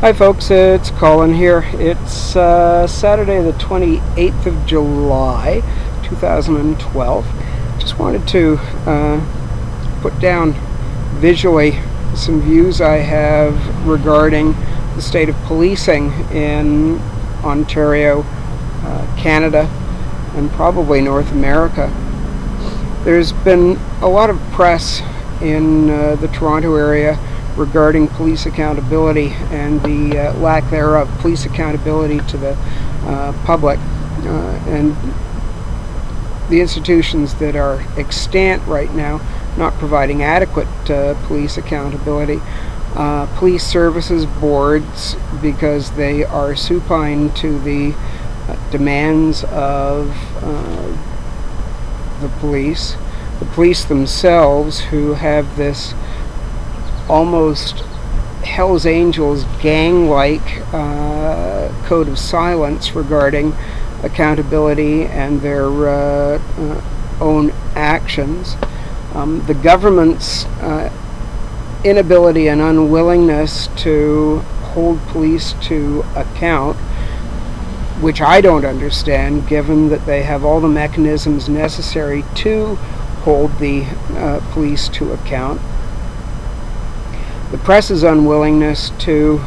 Hi folks, it's Colin here. It's Saturday the 28th of July 2012. Just wanted to put down visually some views I have regarding the state of policing in Ontario, Canada, and probably North America. There's been a lot of press in the Toronto area regarding police accountability and the lack thereof, police accountability to the public, and the institutions that are extant right now not providing adequate police accountability. Police services boards, because they are supine to the demands of the police themselves, who have this almost Hell's Angels gang-like code of silence regarding accountability and their own actions. The government's inability and unwillingness to hold police to account, which I don't understand, given that they have all the mechanisms necessary to hold the police to account. The press's unwillingness to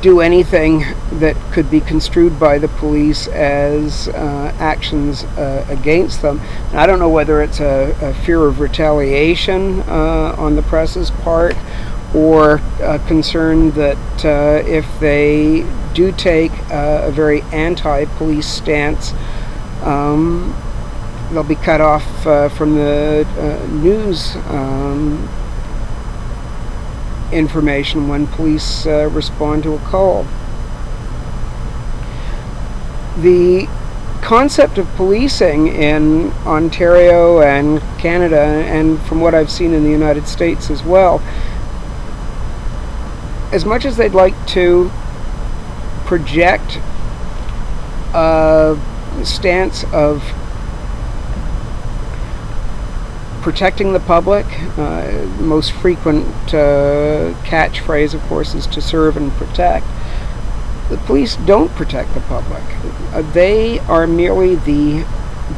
do anything that could be construed by the police as actions against them. And I don't know whether it's a fear of retaliation on the press's part, or a concern that if they do take a very anti-police stance, they'll be cut off from the news information when police respond to a call. The concept of policing in Ontario and Canada, and from what I've seen in the United States as well, as much as they'd like to project a stance of protecting the public, the most frequent catchphrase, of course, is to serve and protect. The police don't protect the public. They are merely the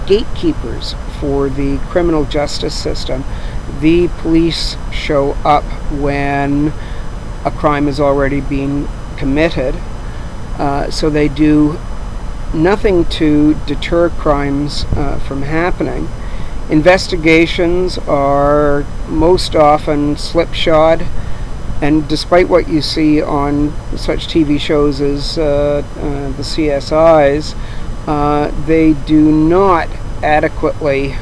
gatekeepers for the criminal justice system. The police show up when a crime is already being committed, so they do nothing to deter crimes from happening. Investigations are most often slipshod, and despite what you see on such TV shows as the CSIs, they do not adequately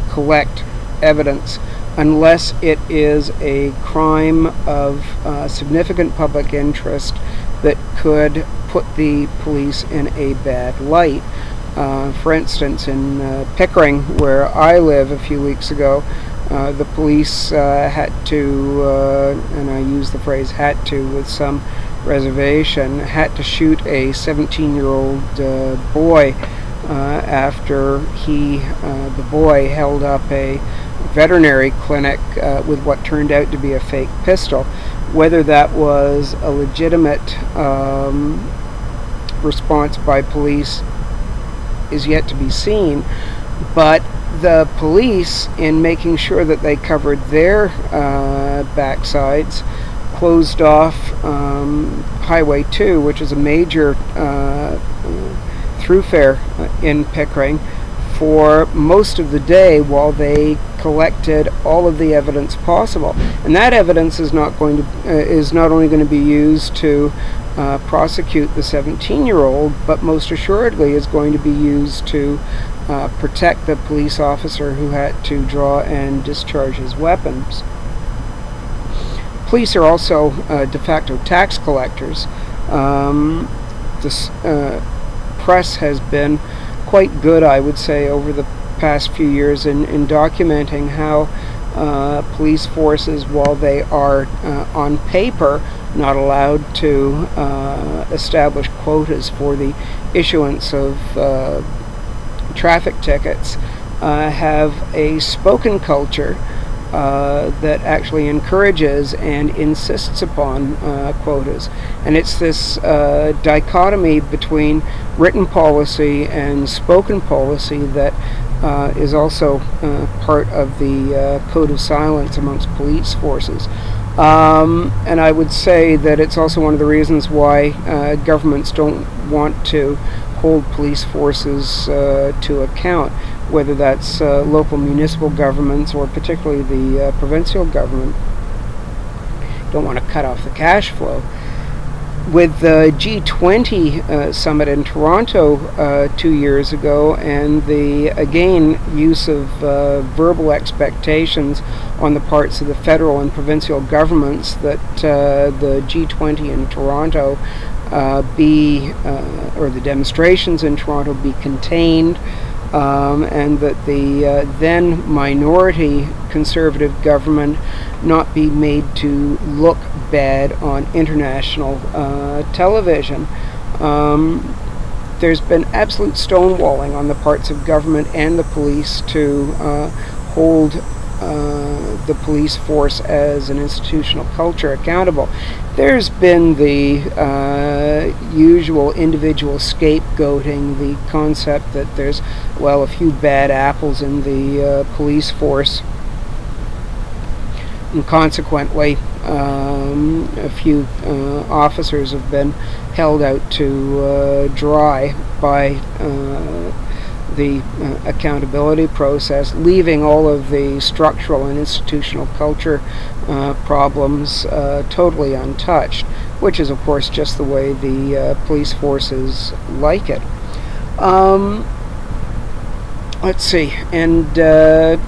collect evidence unless it is a crime of significant public interest that could put the police in a bad light. For instance, in Pickering, where I live, a few weeks ago, the police had to, and I use the phrase had to with some reservation, had to shoot a 17-year-old boy after the boy held up a veterinary clinic with what turned out to be a fake pistol. Whether that was a legitimate response by police is yet to be seen, but the police, in making sure that they covered their backsides, closed off Highway 2, which is a major thoroughfare in Pickering, for most of the day while they collected all of the evidence possible. And that evidence is not only going to be used to prosecute the 17-year-old, but most assuredly is going to be used to protect the police officer who had to draw and discharge his weapons. Police are also de facto tax collectors. This press has been quite good, I would say, over the past few years in documenting how police forces, while they are on paper not allowed to establish quotas for the issuance of traffic tickets, have a spoken culture that actually encourages and insists upon quotas. And it's this dichotomy between written policy and spoken policy that is also part of the code of silence amongst police forces. And I would say that it's also one of the reasons why governments don't want to hold police forces to account, whether that's local municipal governments or particularly the provincial government. Don't want to cut off the cash flow. With the G20 summit in Toronto 2 years ago, and the, again, use of verbal expectations on the parts of the federal and provincial governments that the G20 in Toronto or the demonstrations in Toronto be contained, and that the then minority Conservative government not be made to look bad on international television. There's been absolute stonewalling on the parts of government and the police to hold the police force as an institutional culture accountable. There's been the usual individual scapegoating, the concept that there's, well, a few bad apples in the police force, and consequently a few officers have been held out to dry by the accountability process, leaving all of the structural and institutional culture problems totally untouched, which is of course just the way the police forces like it. Let's see, and there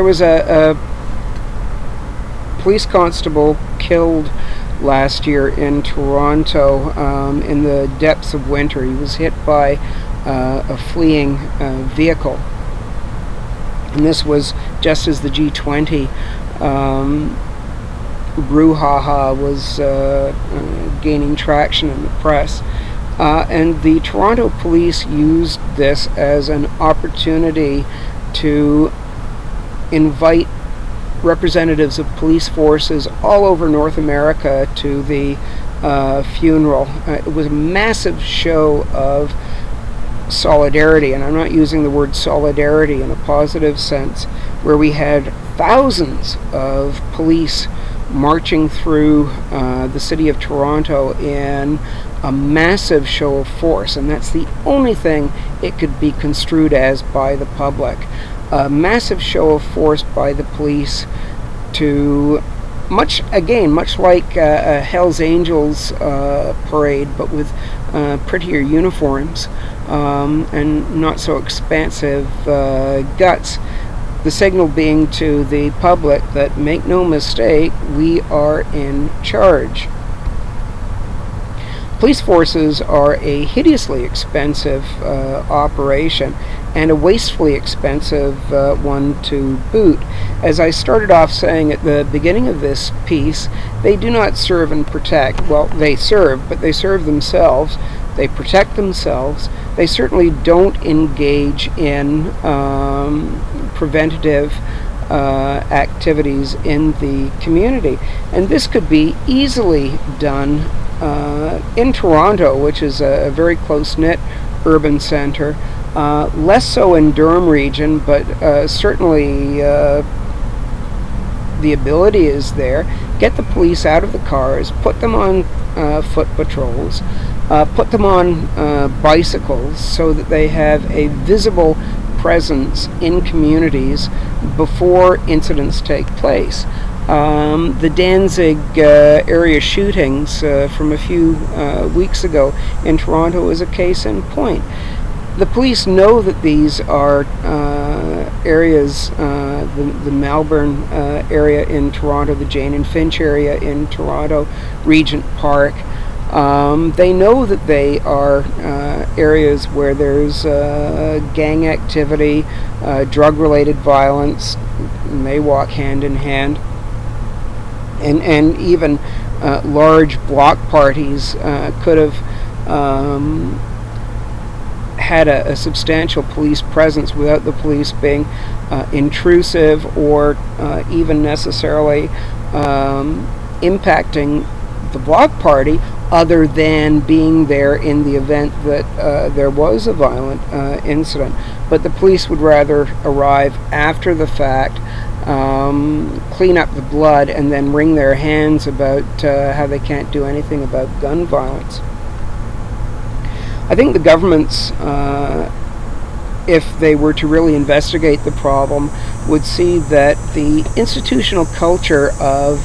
was a police constable killed last year in Toronto in the depths of winter. He was hit by a fleeing vehicle, and this was just as the G20 brouhaha was gaining traction in the press, and the Toronto police used this as an opportunity to invite representatives of police forces all over North America to the funeral. It was a massive show of solidarity, and I'm not using the word solidarity in a positive sense, where we had thousands of police marching through the city of Toronto in a massive show of force, and that's the only thing it could be construed as by the public. A massive show of force by the police to, much like a Hells Angels parade, but with prettier uniforms and not so expansive guts. The signal being to the public that, make no mistake, we are in charge. Police forces are a hideously expensive operation, and a wastefully expensive one to boot. As I started off saying at the beginning of this piece, they do not serve and protect. Well, they serve, but they serve themselves. They protect themselves. They certainly don't engage in preventative activities in the community. And this could be easily done in Toronto, which is a very close-knit urban center. Less so in Durham region, but certainly the ability is there. Get the police out of the cars, put them on foot patrols, put them on bicycles so that they have a visible presence in communities before incidents take place. The Danzig area shootings from a few weeks ago in Toronto is a case in point. The police know that these are areas, the Malvern area in Toronto, the Jane and Finch area in Toronto, Regent Park. They know that they are areas where there's gang activity, drug-related violence, and they walk hand in hand, and even large block parties could have had a substantial police presence without the police being intrusive or even necessarily impacting the block party, other than being there in the event that there was a violent incident. But the police would rather arrive after the fact, clean up the blood, and then wring their hands about how they can't do anything about gun violence. I think the governments, if they were to really investigate the problem, would see that the institutional culture of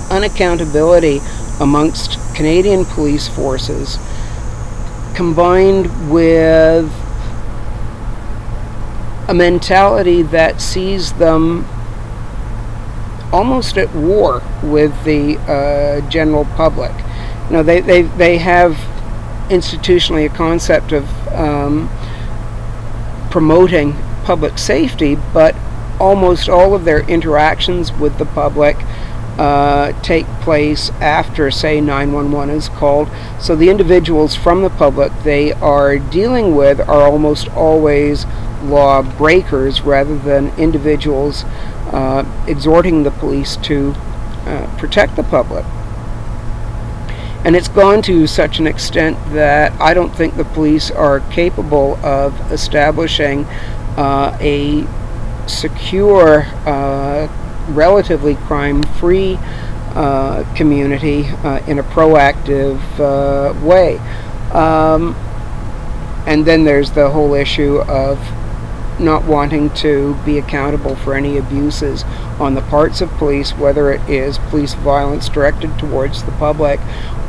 unaccountability amongst Canadian police forces, combined with a mentality that sees them almost at war with the general public. They have institutionally a concept of promoting public safety, but almost all of their interactions with the public take place after, say, 911 is called. So the individuals from the public they are dealing with are almost always law breakers, rather than individuals exhorting the police to protect the public. And it's gone to such an extent that I don't think the police are capable of establishing a secure, relatively crime-free community in a proactive way. And then there's the whole issue of not wanting to be accountable for any abuses on the parts of police, whether it is police violence directed towards the public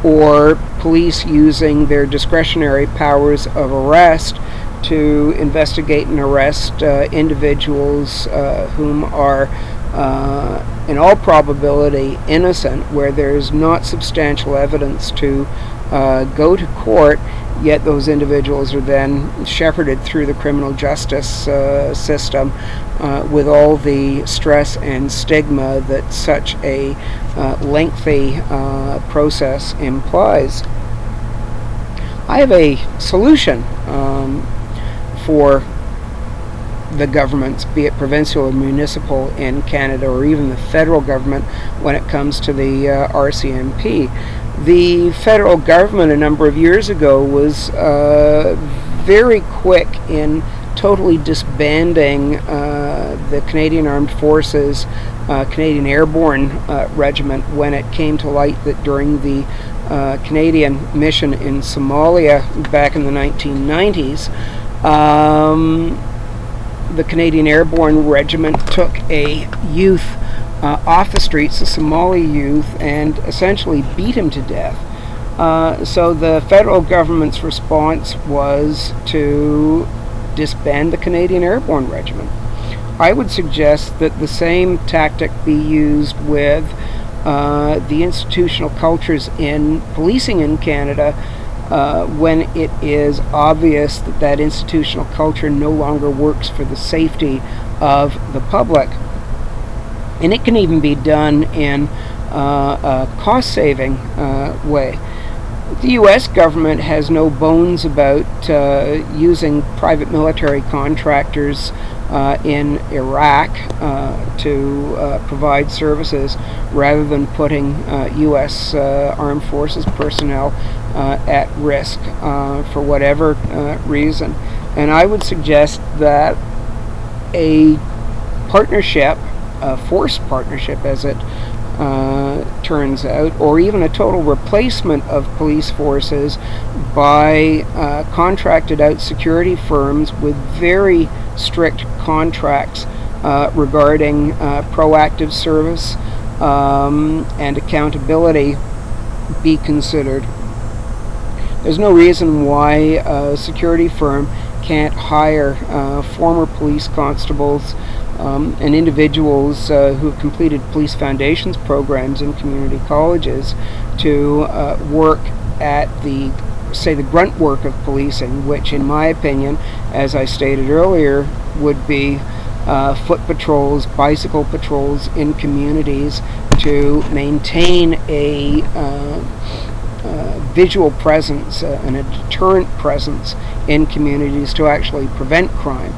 or police using their discretionary powers of arrest to investigate and arrest individuals whom are in all probability innocent, where there's not substantial evidence to go to court, yet those individuals are then shepherded through the criminal justice system with all the stress and stigma that such a lengthy process implies. I have a solution for the governments, be it provincial or municipal in Canada, or even the federal government when it comes to the RCMP. The federal government a number of years ago was very quick in totally disbanding the Canadian Armed Forces Canadian Airborne Regiment when it came to light that during the Canadian mission in Somalia back in the 1990s, the Canadian Airborne Regiment took a youth off the streets, a Somali youth, and essentially beat him to death. So the federal government's response was to disband the Canadian Airborne Regiment. I would suggest that the same tactic be used with the institutional cultures in policing in Canada when it is obvious that that institutional culture no longer works for the safety of the public. And it can even be done in a cost-saving way. The U.S. government has no bones about using private military contractors in Iraq to provide services rather than putting U.S. Armed Forces personnel at risk for whatever reason. And I would suggest that a partnership, a forced partnership as it turns out, or even a total replacement of police forces by contracted out security firms with very strict contracts regarding proactive service and accountability be considered. There's no reason why a security firm can't hire former police constables and individuals who have completed police foundations programs in community colleges to work at the grunt work of policing, which in my opinion, as I stated earlier, would be foot patrols, bicycle patrols in communities to maintain a visual presence and a deterrent presence in communities to actually prevent crime.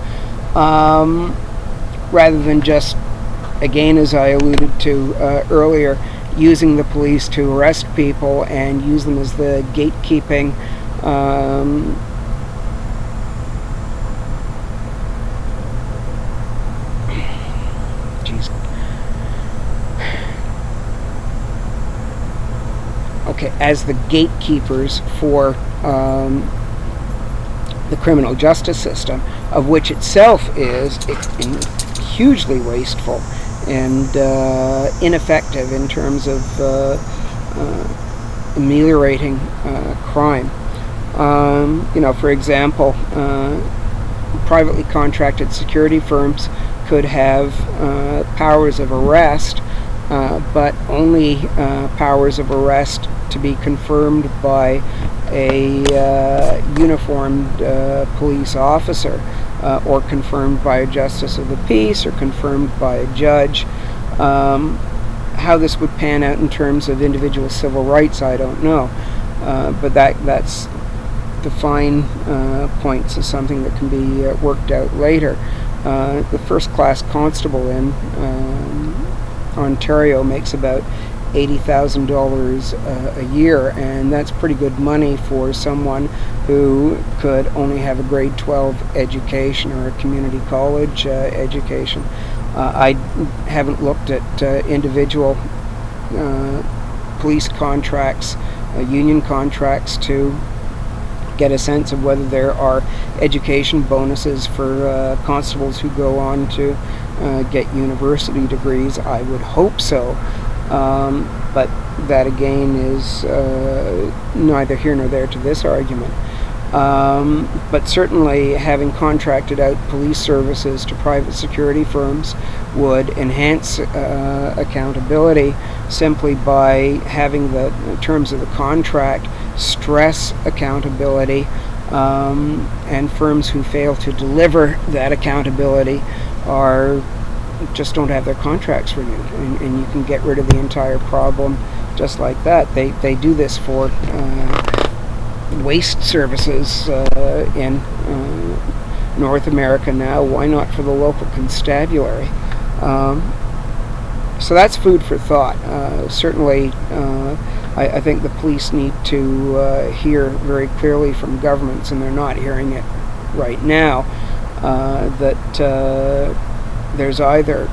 rather than just, again, as I alluded to earlier, using the police to arrest people and use them as the gatekeeping as the gatekeepers for the criminal justice system, of which itself is hugely wasteful and ineffective in terms of ameliorating crime. For example, privately contracted security firms could have powers of arrest, but only powers of arrest to be confirmed by a uniformed police officer, or confirmed by a justice of the peace, or confirmed by a judge. How this would pan out in terms of individual civil rights, I don't know, but that's the fine points of something that can be worked out later. The first-class constable in Ontario makes about $80,000 a year, and that's pretty good money for someone who could only have a grade 12 education or a community college education. I haven't looked at individual police contracts, union contracts, to get a sense of whether there are education bonuses for constables who go on to get university degrees. I would hope so. But that again is neither here nor there to this argument. But certainly having contracted out police services to private security firms would enhance accountability simply by having the terms of the contract stress accountability, and firms who fail to deliver that accountability just don't have their contracts renewed, and you can get rid of the entire problem just like that. They do this for waste services in North America now. Why not for the local constabulary? So that's food for thought. Certainly, I think the police need to hear very clearly from governments, and they're not hearing it right now, that there's either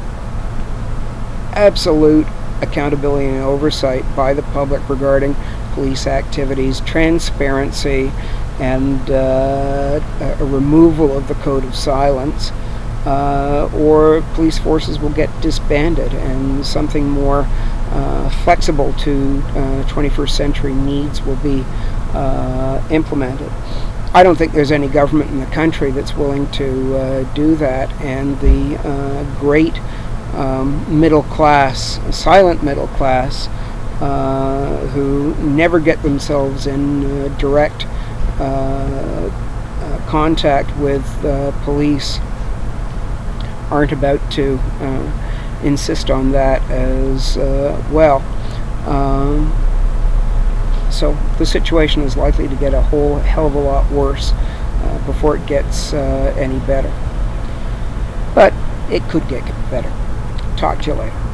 absolute accountability and oversight by the public regarding police activities, transparency, and a removal of the code of silence, or police forces will get disbanded and something more flexible to 21st century needs will be implemented. I don't think there's any government in the country that's willing to do that, and the great middle class, silent middle class, who never get themselves in direct contact with police, aren't about to insist on that as well. So the situation is likely to get a whole hell of a lot worse before it gets any better. But it could get better. Talk to you later.